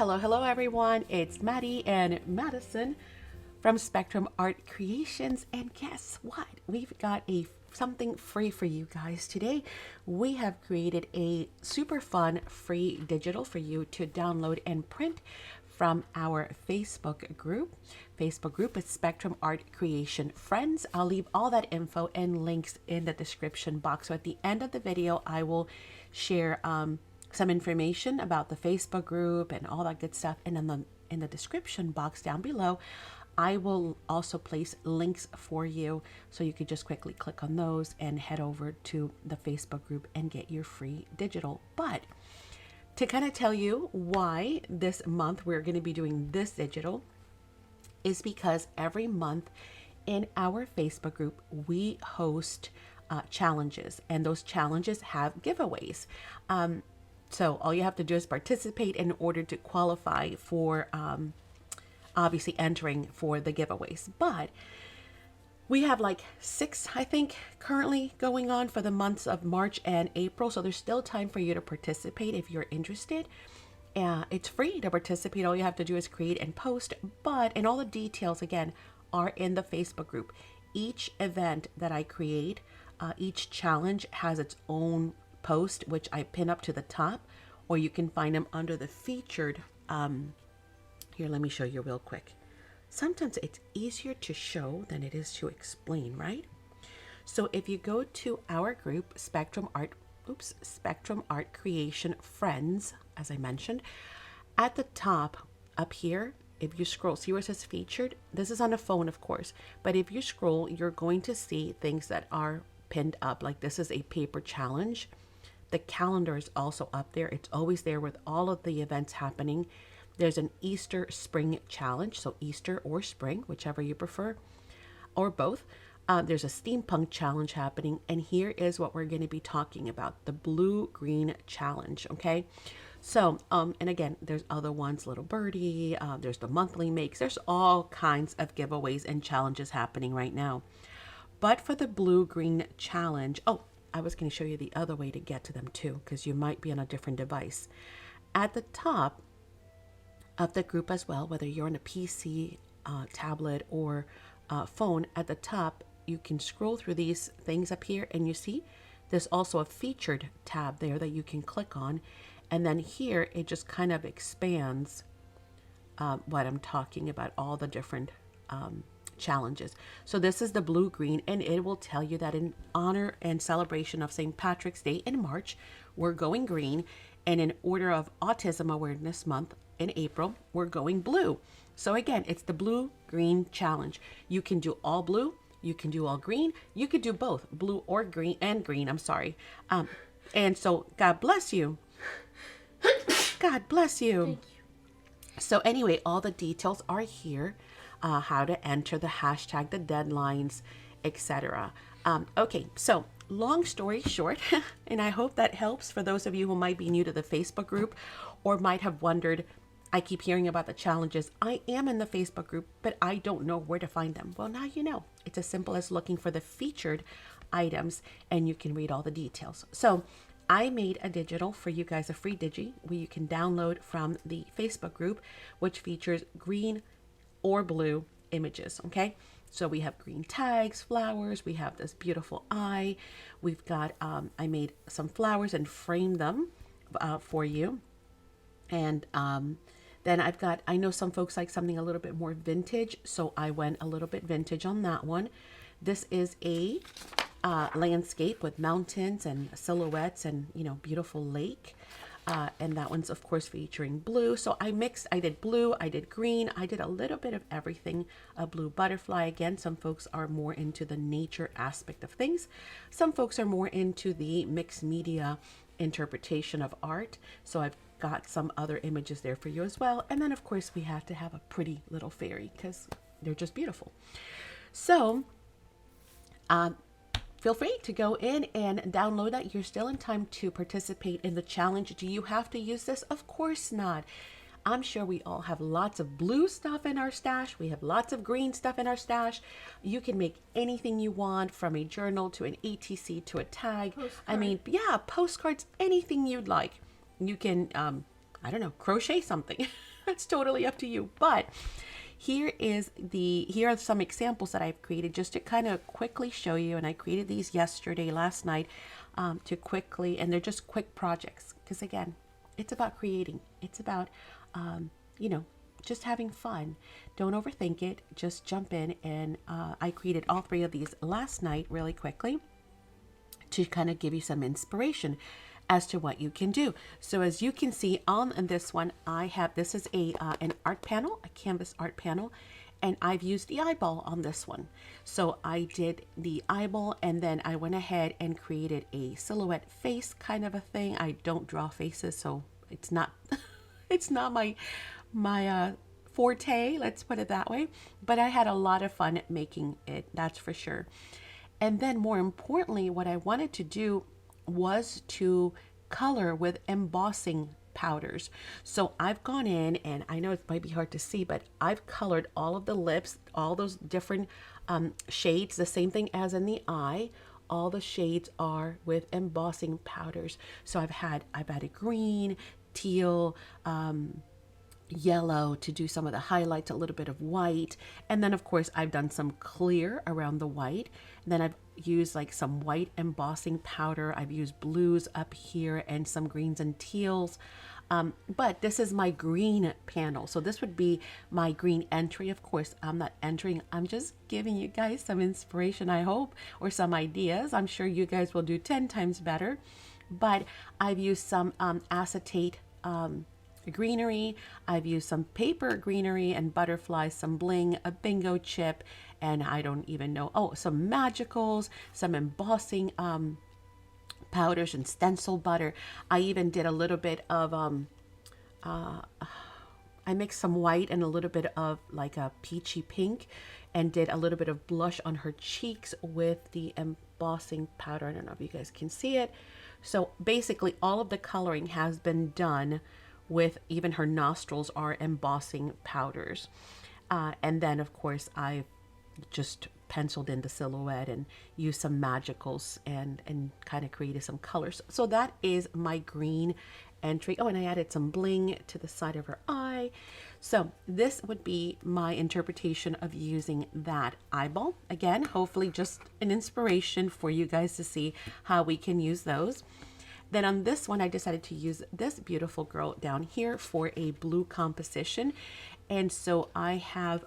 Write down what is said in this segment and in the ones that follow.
Hello everyone. It's Maddie and Madison from Spectrum Art Creations. And guess what? We've got something free for you guys today. We have created a super fun free digital for you to download and print from our Facebook group. Facebook group is Spectrum Art Creation Friends. I'll leave all that info and links in the description box. So at the end of the video, I will share some information about the Facebook group and all that good stuff. And then in the description box down below, I will also place links for you so you could just quickly click on those and head over to the Facebook group and get your free digital. But to kind of tell you why this month we're going to be doing this digital is because every month in our Facebook group, we host challenges, and those challenges have giveaways. So all you have to do is participate in order to qualify for obviously entering for the giveaways. But we have like 6, I think, currently going on for the months of March and April. So there's still time for you to participate if you're interested. It's free to participate. All you have to do is create and post. And all the details, again, are in the Facebook group. Each event that I create, each challenge has its own post, which I pin up to the top, or you can find them under the featured. Here, let me show you real quick. Sometimes it's easier to show than it is to explain, right? So if you go to our group, Spectrum Art Creation Friends, as I mentioned, at the top up here, if you scroll, see where it says featured? This is on a phone, of course, but if you scroll, you're going to see things that are pinned up. Like this is a paper challenge. The calendar is also up there. It's always there with all of the events happening. There's an Easter spring challenge, so Easter or spring, whichever you prefer, or both. There's a steampunk challenge happening, and here is what we're going to be talking about, the blue-green challenge, okay? So, and again, there's other ones, Little Birdie, there's the monthly makes, there's all kinds of giveaways and challenges happening right now. But for the blue-green challenge, I was going to show you the other way to get to them too, because you might be on a different device. At the top of the group as well, whether you're on a PC, tablet, or phone, at the top, you can scroll through these things up here, and you see there's also a featured tab there that you can click on. And then here, it just kind of expands what I'm talking about, all the different challenges. So this is the blue green, and it will tell you that in honor and celebration of St. Patrick's Day in March, we're going green, and in order of Autism Awareness Month in April, we're going blue. So again, it's the blue green challenge. You can do all blue, you can do all green, you could do both blue or green and green, I'm sorry. And so God bless you. God bless you. Thank you. So anyway, all the details are here. How to enter the hashtag, the deadlines, etc. Okay, so long story short, and I hope that helps for those of you who might be new to the Facebook group or might have wondered, I keep hearing about the challenges. I am in the Facebook group, but I don't know where to find them. Well, now you know. It's as simple as looking for the featured items, and you can read all the details. So I made a digital for you guys, a free digi, where you can download from the Facebook group, which features green or blue images, okay? So we have green tags, flowers, we have this beautiful eye, we've got, I made some flowers and framed them for you. And then I've got, I know some folks like something a little bit more vintage, so I went a little bit vintage on that one. This is a landscape with mountains and silhouettes and, you know, beautiful lake. And that one's, of course, featuring blue. So I did blue, I did green, I did a little bit of everything. A blue butterfly. Again, some folks are more into the nature aspect of things. Some folks are more into the mixed media interpretation of art. So I've got some other images there for you as well. And then, of course, we have to have a pretty little fairy because they're just beautiful. So, feel free to go in and download that. You're still in time to participate in the challenge. Do you have to use this? Of course not. I'm sure we all have lots of blue stuff in our stash. We have lots of green stuff in our stash. You can make anything you want, from a journal to an ATC to a tag. Postcard. I mean, yeah, postcards, anything you'd like. You can, I don't know, crochet something. That's totally up to you. But here are some examples that I've created just to kind of quickly show you. And I created these last night, to quickly, and they're just quick projects. Because again, it's about creating. It's about, you know, just having fun. Don't overthink it. Just jump in. And I created all three of these last night really quickly to kind of give you some inspiration as to what you can do. So as you can see on this one, this is an art panel, a canvas art panel, and I've used the eyeball on this one. So I did the eyeball, and then I went ahead and created a silhouette face kind of a thing. I don't draw faces, so it's not it's not my forte, let's put it that way. But I had a lot of fun making it, that's for sure. And then more importantly, what I wanted to do was to color with embossing powders. So I've gone in, and I know it might be hard to see, but I've colored all of the lips, all those different shades, the same thing as in the eye. All the shades are with embossing powders. So I've added green, teal, yellow to do some of the highlights, a little bit of white, and then of course I've done some clear around the white. And then I've used like some white embossing powder. I've used blues up here and some greens and teals. But this is my green panel, so this would be my green entry. Of course, I'm not entering, I'm just giving you guys some inspiration, I hope, or some ideas. I'm sure you guys will do 10 times better. But I've used some acetate greenery. I've used some paper greenery and butterflies, some bling, a bingo chip, and I don't even know, some magicals, some embossing powders and stencil butter. I even did a little bit of I mixed some white and a little bit of like a peachy pink, and did a little bit of blush on her cheeks with the embossing powder. I don't know if you guys can see it. So basically all of the coloring has been done with, even her nostrils are embossing powders. And then of course I just penciled in the silhouette and used some magicals and kind of created some colors. So that is my green entry. Oh, and I added some bling to the side of her eye. So this would be my interpretation of using that eyeball. Again, hopefully just an inspiration for you guys to see how we can use those. Then on this one, I decided to use this beautiful girl down here for a blue composition. And so I have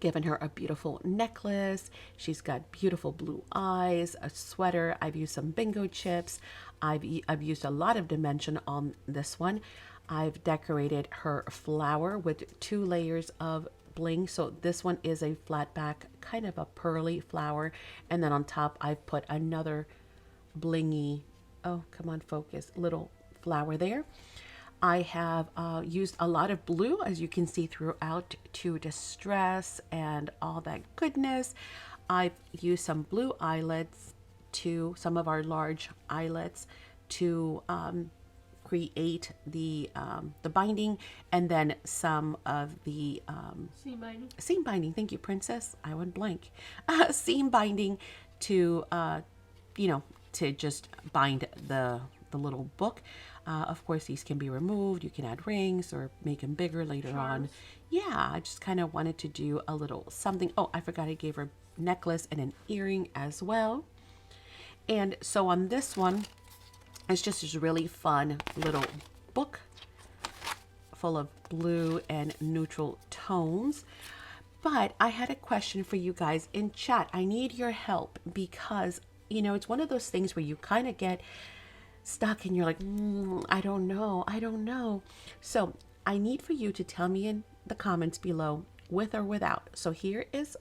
given her a beautiful necklace. She's got beautiful blue eyes, a sweater. I've used some bingo chips. I've used a lot of dimension on this one. I've decorated her flower with 2 layers of bling. So this one is a flat back, kind of a pearly flower. And then on top, I've put another blingy, oh, come on, focus, little flower there. I have used a lot of blue, as you can see throughout, to distress and all that goodness. I've used some blue eyelets, to some of our large eyelets, to create the binding, and then some of the seam binding. Thank you, princess. I went blank. Seam binding to to just bind the little book. Of course, these can be removed. You can add rings or make them bigger later on. Yeah, I just kind of wanted to do a little something. Oh, I forgot I gave her a necklace and an earring as well. And so on this one, it's just this really fun little book full of blue and neutral tones. But I had a question for you guys in chat. I need your help because, it's one of those things where you kind of get stuck and you're like, I don't know. So I need for you to tell me in the comments below, with or without. So here is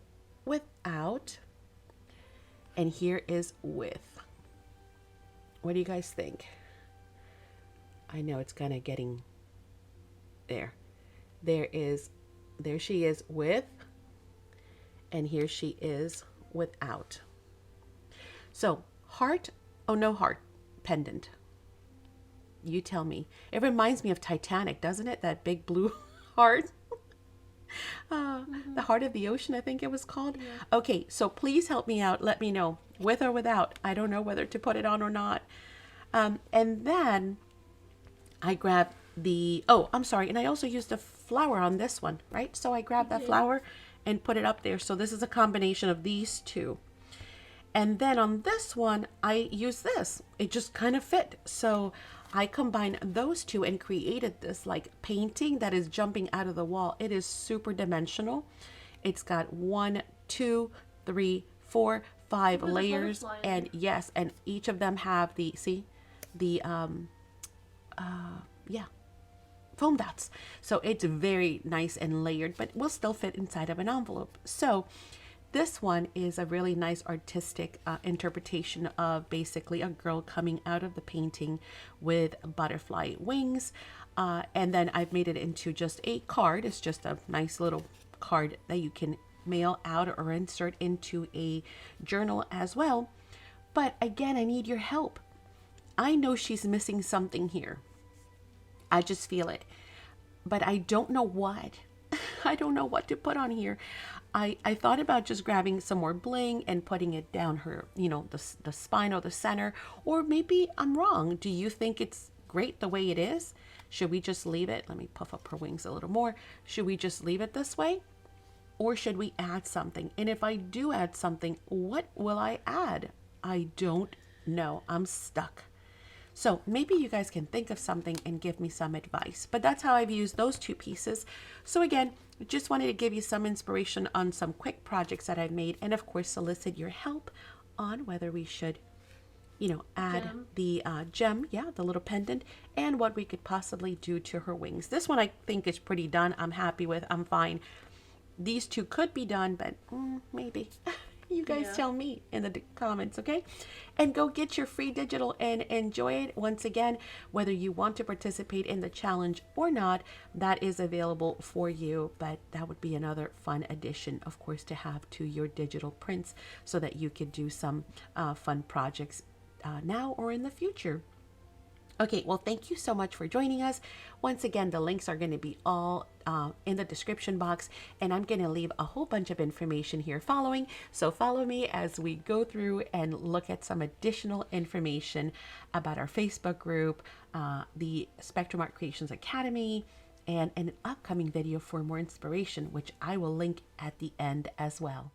without, and here is with. What do you guys think? I know it's kind of getting there. There she is with, and here she is without. So heart, no heart, pendant. You tell me. It reminds me of Titanic, doesn't it? That big blue heart. The heart of the ocean, I think it was called. Yeah. Okay, so please help me out. Let me know, with or without. I don't know whether to put it on or not. And then I grabbed oh, I'm sorry. And I also used a flower on this one, right? So I grabbed that flower and put it up there. So this is a combination of these two. And then on this one, I use this. It just kind of fit. So I combined those two and created this like painting that is jumping out of the wall. It is super dimensional. It's got 1, 2, 3, 4, 5 layers. And yes, and each of them have the, see, the, yeah, foam dots. So it's very nice and layered, but will still fit inside of an envelope. So this one is a really nice artistic interpretation of basically a girl coming out of the painting with butterfly wings. And then I've made it into just a card. It's just a nice little card that you can mail out or insert into a journal as well. But again, I need your help. I know she's missing something here. I just feel it. But I don't know what. I don't know what to put on here. I thought about just grabbing some more bling and putting it down her, the spine or the center. Or maybe I'm wrong. Do you think it's great the way it is? Should we just leave it? Let me puff up her wings a little more. Should we just leave it this way? Or should we add something? And if I do add something, what will I add? I don't know. I'm stuck. So maybe you guys can think of something and give me some advice. But that's how I've used those two pieces. So again, just wanted to give you some inspiration on some quick projects that I've made. And of course, solicit your help on whether we should, add the gem, the little pendant, and what we could possibly do to her wings. This one I think is pretty done. I'm happy with. I'm fine. These two could be done, but maybe. You guys tell me in the comments, okay? And go get your free digital and enjoy it. Once again, whether you want to participate in the challenge or not, that is available for you. But that would be another fun addition, of course, to have to your digital prints so that you could do some fun projects now or in the future. Okay, well, thank you so much for joining us. Once again, the links are going to be all in the description box, and I'm going to leave a whole bunch of information here following. So follow me as we go through and look at some additional information about our Facebook group, the Spectrum Art Creations Academy, and an upcoming video for more inspiration, which I will link at the end as well.